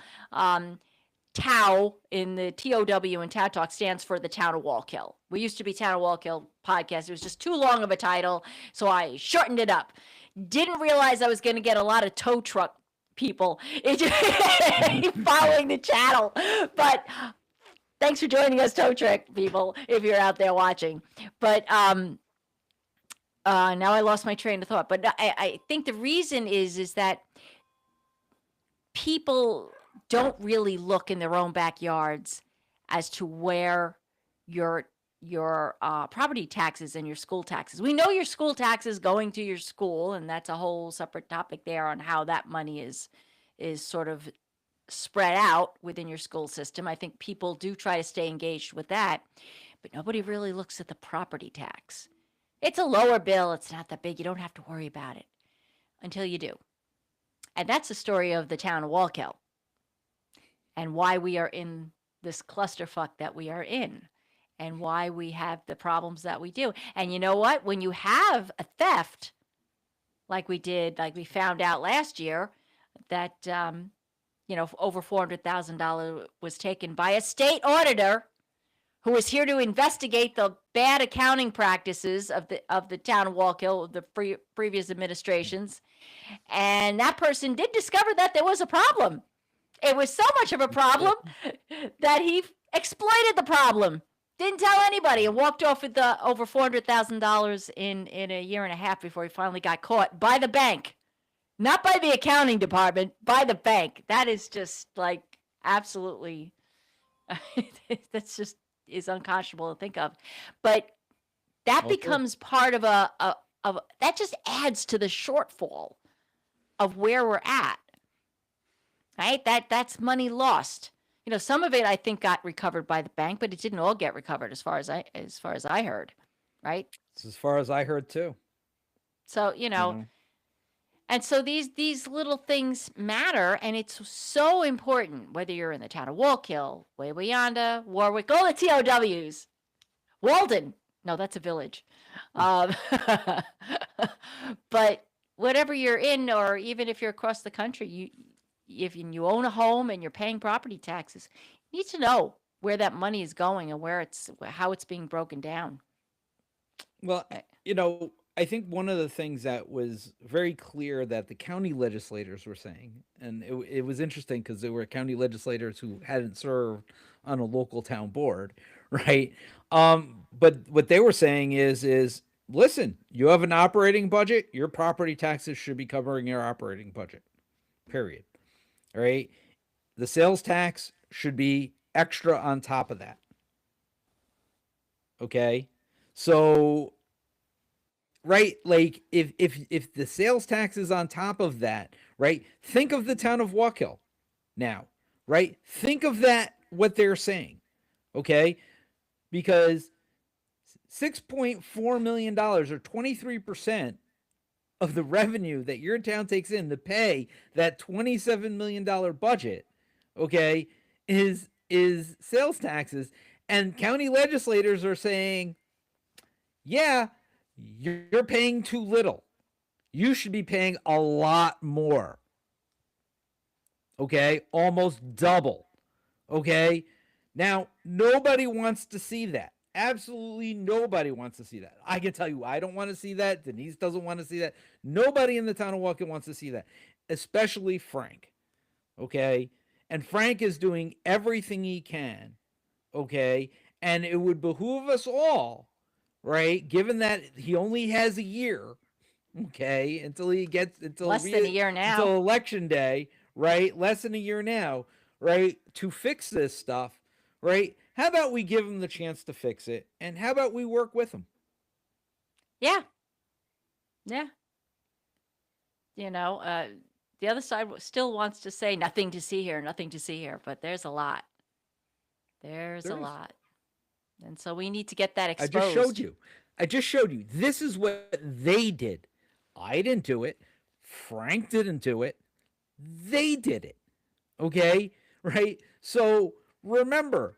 TOW in the TOW and TOWTalk stands for the Town of Wallkill. We used to be Town of Wallkill podcast. It was just too long of a title, so I shortened it up. Didn't realize I was going to get a lot of tow truck people following the channel, but thanks for joining us, tow truck people, if you're out there watching. But now I lost my train of thought. But I think the reason is that people don't really look in their own backyards as to where your property taxes and your school taxes. We know your school taxes going to your school, and that's a whole separate topic there on how that money is sort of spread out within your school system. I think people do try to stay engaged with that, but nobody really looks at the property tax. It's a lower bill. It's not that big. You don't have to worry about it until you do. And that's the story of the town of Wallkill, and why we are in this clusterfuck that we are in, and why we have the problems that we do. And you know what? When you have a theft, like we found out last year, that, over $400,000 was taken by a state auditor who was here to investigate the bad accounting practices of the town of Wallkill, the previous administrations. And that person did discover that there was a problem. It was so much of a problem that he exploited the problem. Didn't tell anybody, and walked off with over $400,000 in a year and a half before he finally got caught by the bank. Not by the accounting department, by the bank. That is just absolutely, that's just is unconscionable to think of. But that becomes part of that just adds to the shortfall of where we're at. Right? That's money lost. Some of it I think got recovered by the bank, but it didn't all get recovered as far as I heard. Right? It's as far as I heard too. So, and so these little things matter, and it's so important whether you're in the town of Wallkill, way yonder, Warwick, all the TOWs, Walden. No, that's a village. But whatever you're in, or even if you're across the country, if you own a home and you're paying property taxes, you need to know where that money is going and how it's being broken down. Well, I think one of the things that was very clear that the county legislators were saying, and it was interesting because there were county legislators who hadn't served on a local town board, right? But what they were saying is listen, you have an operating budget, your property taxes should be covering your operating budget. Period. All right. The sales tax should be extra on top of that. Okay. So, right, like if the sales tax is on top of that, right? Think of the town of Walk Hill now, right? Think of that what they're saying. Okay? Because $6.4 million or 23% of the revenue that your town takes in to pay that $27 million budget, okay, is sales taxes. And county legislators are saying, yeah, you're paying too little. You should be paying a lot more. Okay? Almost double. Okay? Now, nobody wants to see that. Absolutely nobody wants to see that. I can tell you, I don't want to see that. Denise doesn't want to see that. Nobody in the town of Woken wants to see that, especially Frank. Okay? And Frank is doing everything he can. Okay? And it would behoove us all, right? Given that he only has a year, okay, until less than a year now, until election day, right? Less than a year now, right? To fix this stuff, right? How about we give him the chance to fix it, and how about we work with him? Yeah. You know, the other side still wants to say nothing to see here, but there's a lot. There's a lot. And so we need to get that exposed. I just showed you. This is what they did. I didn't do it. Frank didn't do it. They did it. Okay? Right? So remember,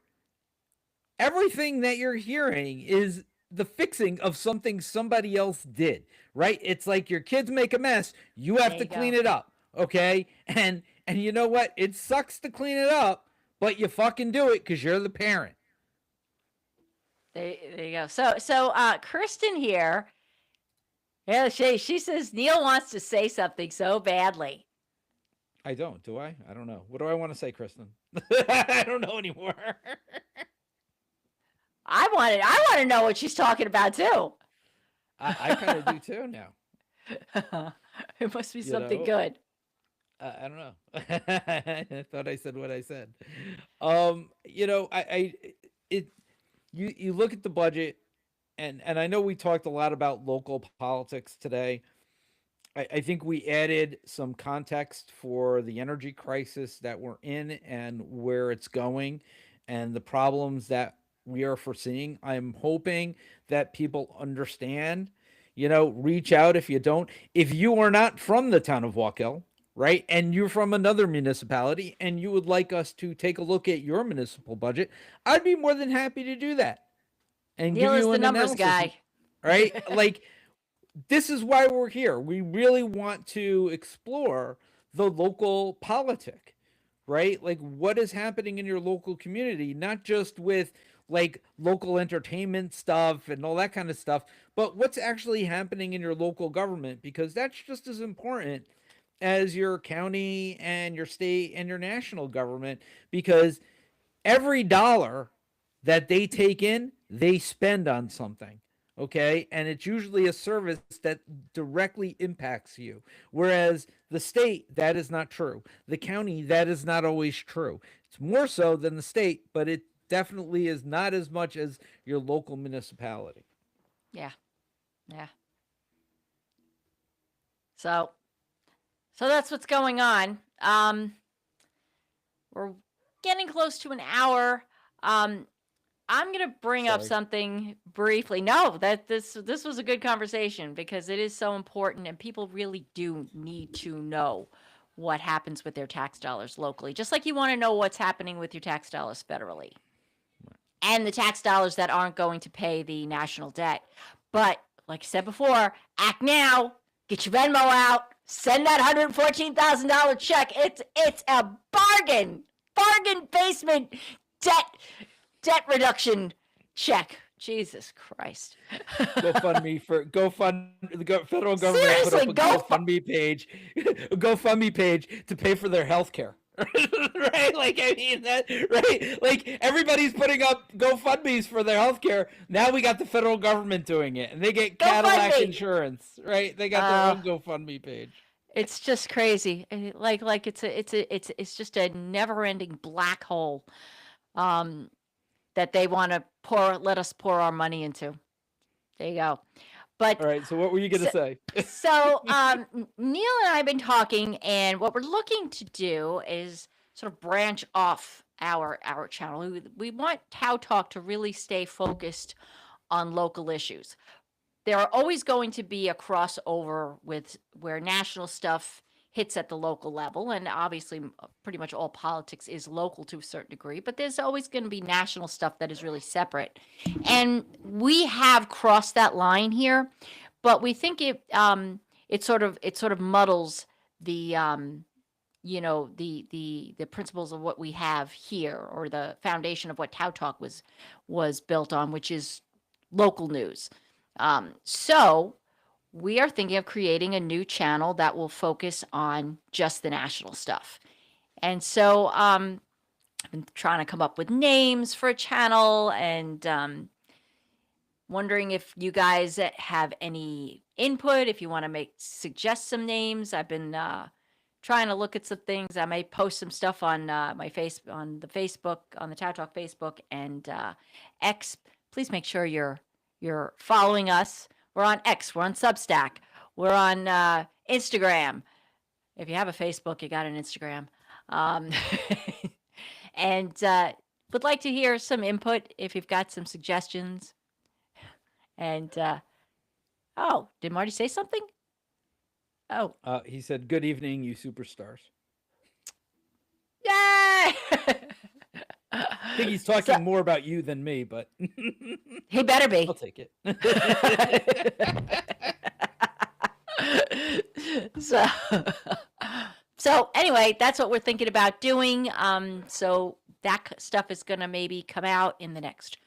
everything that you're hearing is the fixing of something somebody else did, right? It's like your kids make a mess, you have to clean it up, okay? And you know what? It sucks to clean it up, but you fucking do it because you're the parent. There you go. So Kristen here, yeah, she says Neil wants to say something so badly. I don't, do I? I don't know. What do I want to say, Kristen? I don't know anymore. I want to know what she's talking about too. I kind of do too now. It must be something good. I don't know. I thought I said what I said. You know, you look at the budget, and I know we talked a lot about local politics today. I think we added some context for the energy crisis that we're in and where it's going and the problems that we are foreseeing. I'm hoping that people understand, you know, reach out if you don't. If you are not from the town of Walk Hill, right, and you're from another municipality and you would like us to take a look at your municipal budget, I'd be more than happy to do that. And Neil give you is an the numbers analysis, guy. right? Like, this is why we're here. We really want to explore the local politic, right? Like, what is happening in your local community, not just with like local entertainment stuff and all that kind of stuff, but what's actually happening in your local government, because that's just as important as your county and your state and your national government, because every dollar that they take in, they spend on something. Okay. And it's usually a service that directly impacts you. Whereas the state, that is not true. The county, that is not always true. It's more so than the state, but it definitely is not as much as your local municipality. Yeah. So that's what's going on. We're getting close to an hour. I'm going to bring up something briefly. No, that this was a good conversation because it is so important and people really do need to know what happens with their tax dollars locally. Just like you want to know what's happening with your tax dollars federally. And the tax dollars that aren't going to pay the national debt. But like I said before, act now, get your Venmo out, send that $114,000 check. It's a bargain basement debt reduction check. Jesus Christ. GoFundMe the federal government Seriously, put up a GoFundMe page to pay for their health care. Right? Like, I mean, that, right? Like, everybody's putting up GoFundMe's for their healthcare. Now we got the federal government doing it, and they get Cadillac GoFundMe. insurance, right? They got their Uh, own GoFundMe page. it's just crazy. Like it's just a never-ending black hole um, that they want to let us pour our money into. There you go. But All right, so what were you gonna so, say? Neil and I have been talking, and what we're looking to do is sort of branch off our channel. We want TOWTalk to really stay focused on local issues. There are always going to be a crossover with where national stuff hits at the local level, and obviously pretty much all politics is local to a certain degree, but there's always going to be national stuff that is really separate, and we have crossed that line here, but we think it sort of muddles the the principles of what we have here, or the foundation of what TOWTalk was built on, which is local news. So we are thinking of creating a new channel that will focus on just the national stuff. And so I've been trying to come up with names for a channel, and wondering if you guys have any input, if you want to suggest some names. I've been trying to look at some things. I may post some stuff on on the Facebook, on the TOWTalk Facebook and X. Please make sure you're following us. We're on X. We're on Substack. We're on Instagram. If you have a Facebook, you got an Instagram. Um, and would like to hear some input if you've got some suggestions. And oh, did Marty say something? Oh, He said, "Good evening, you superstars." yay! I think he's talking more about you than me, but He better be. I'll take it. so, so anyway, that's what we're thinking about doing. So that stuff is gonna maybe come out in the next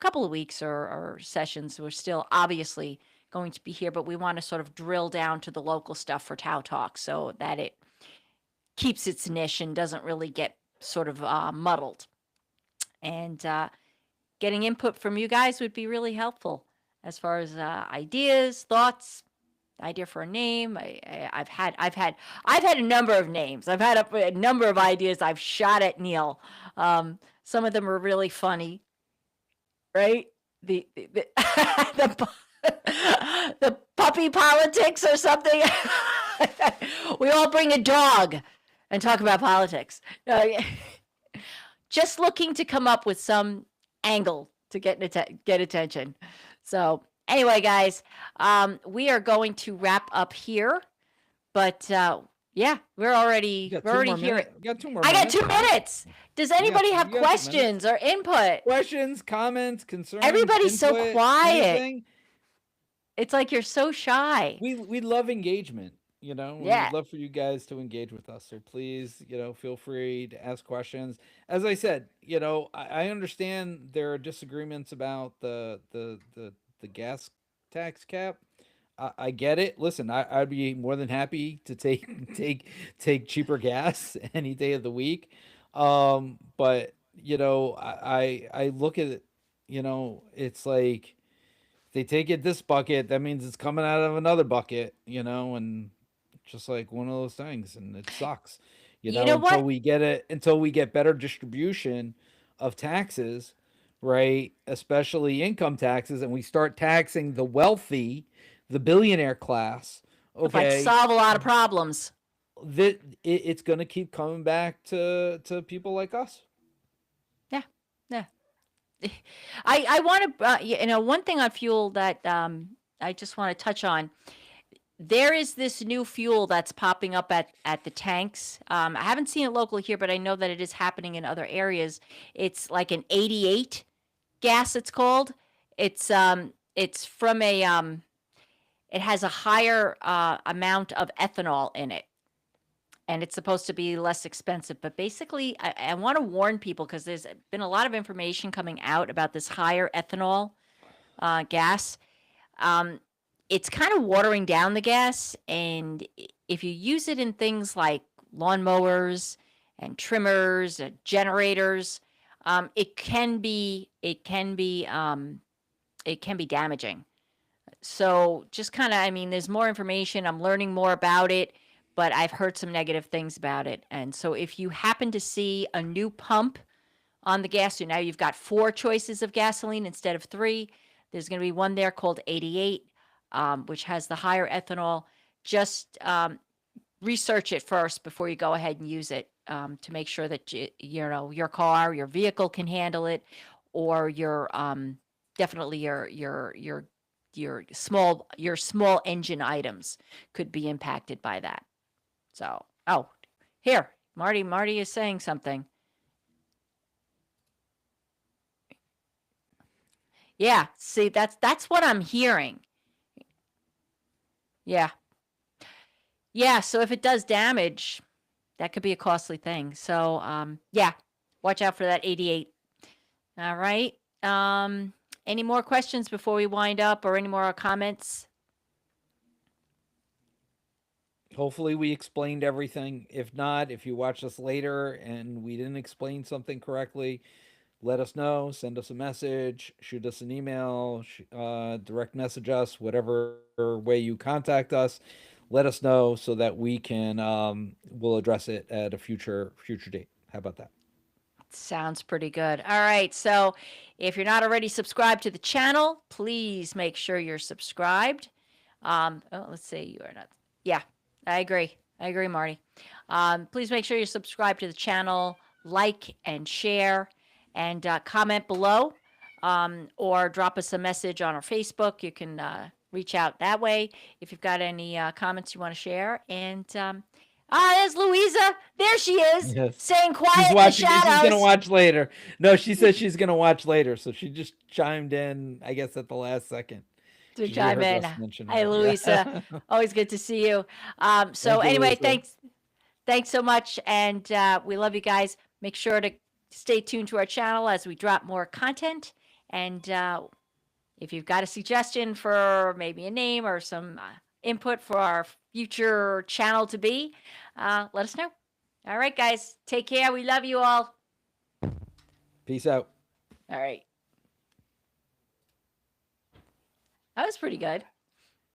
couple of weeks or sessions. We're still obviously going to be here, but we want to sort of drill down to the local stuff for TOWTalk so that it keeps its niche and doesn't really get sort of muddled. And getting input from you guys would be really helpful as far as ideas, thoughts, idea for a name. I've had a number of names. I've had a number of ideas I've shot at Neil. Some of them are really funny, right? The the puppy politics or something. We all bring a dog and talk about politics. Just looking to come up with some angle to get attention. So anyway, guys, we are going to wrap up here. But yeah, we're already here. Got 2 more I got minutes. 2 minutes. Does anybody have you got 2 minutes. questions or input? Questions, comments, concerns. Everybody's so input, quiet. anything? It's like you're so shy. We love engagement. Yeah. We'd love for you guys to engage with us. So please, feel free to ask questions. As I said, I understand there are disagreements about the gas tax cap. I get it. Listen, I'd be more than happy to take cheaper gas any day of the week. But I look at it, it's like they take it this bucket, that means it's coming out of another bucket, and just like one of those things, and it sucks, know what? until we get better distribution of taxes, right? Especially income taxes, and we start taxing the wealthy, the billionaire class. Okay, Like solve a lot of problems. It's going to keep coming back to people like us. Yeah. I want to, one thing on fuel that I just want to touch on. There is this new fuel that's popping up at the tanks. I haven't seen it locally here, but I know that it is happening in other areas. It's like an 88 gas, it's called. It's from it has a higher amount of ethanol in it. And it's supposed to be less expensive. But basically, I want to warn people, because there's been a lot of information coming out about this higher ethanol gas. It's kind of watering down the gas. And if you use it in things like lawnmowers and trimmers and generators, it can be damaging. So just kind of, I mean, there's more information. I'm learning more about it, but I've heard some negative things about it. And so if you happen to see a new pump on the gas, so now you've got 4 choices of gasoline instead of 3. There's going to be one there called 88, which has the higher ethanol. Just research it first before you go ahead and use it, to make sure that your car, your vehicle can handle it, or your definitely your small engine items could be impacted by that. So, oh, here, Marty is saying something. Yeah, see, that's what I'm hearing. Yeah. Yeah, so if it does damage, that could be a costly thing. So, yeah, watch out for that 88. All right. Any more questions before we wind up, or any more comments? Hopefully we explained everything. If not, if you watch us later and we didn't explain something correctly, let us know. Send us a message, shoot us an email, direct message us, whatever way you contact us. Let us know so that we can we'll address it at a future date. How about that? Sounds pretty good. All right. So if you're not already subscribed to the channel, please make sure you're subscribed. Let's see. You are not. Yeah, I agree. I agree, Marty. Please make sure you subscribe to the channel, like and share, and comment below, or drop us a message on our Facebook. You can reach out that way if you've got any comments you want to share. And there's Louisa. There she is, Yes. saying quiet She's in the watching. She's shadows. gonna watch later. No, she says she's gonna watch later, so she just chimed in, I guess, at the last second. To She chime heard in. us mention Hi, her. Louisa. Yeah. Always good to see you. So Thank you, anyway, Louisa. thanks so much, and we love you guys. Make sure to stay tuned to our channel as we drop more content. And if you've got a suggestion for maybe a name or some input for our future channel to be, let us know. All right, guys. Take care. We love you all. Peace out. All right. That was pretty good.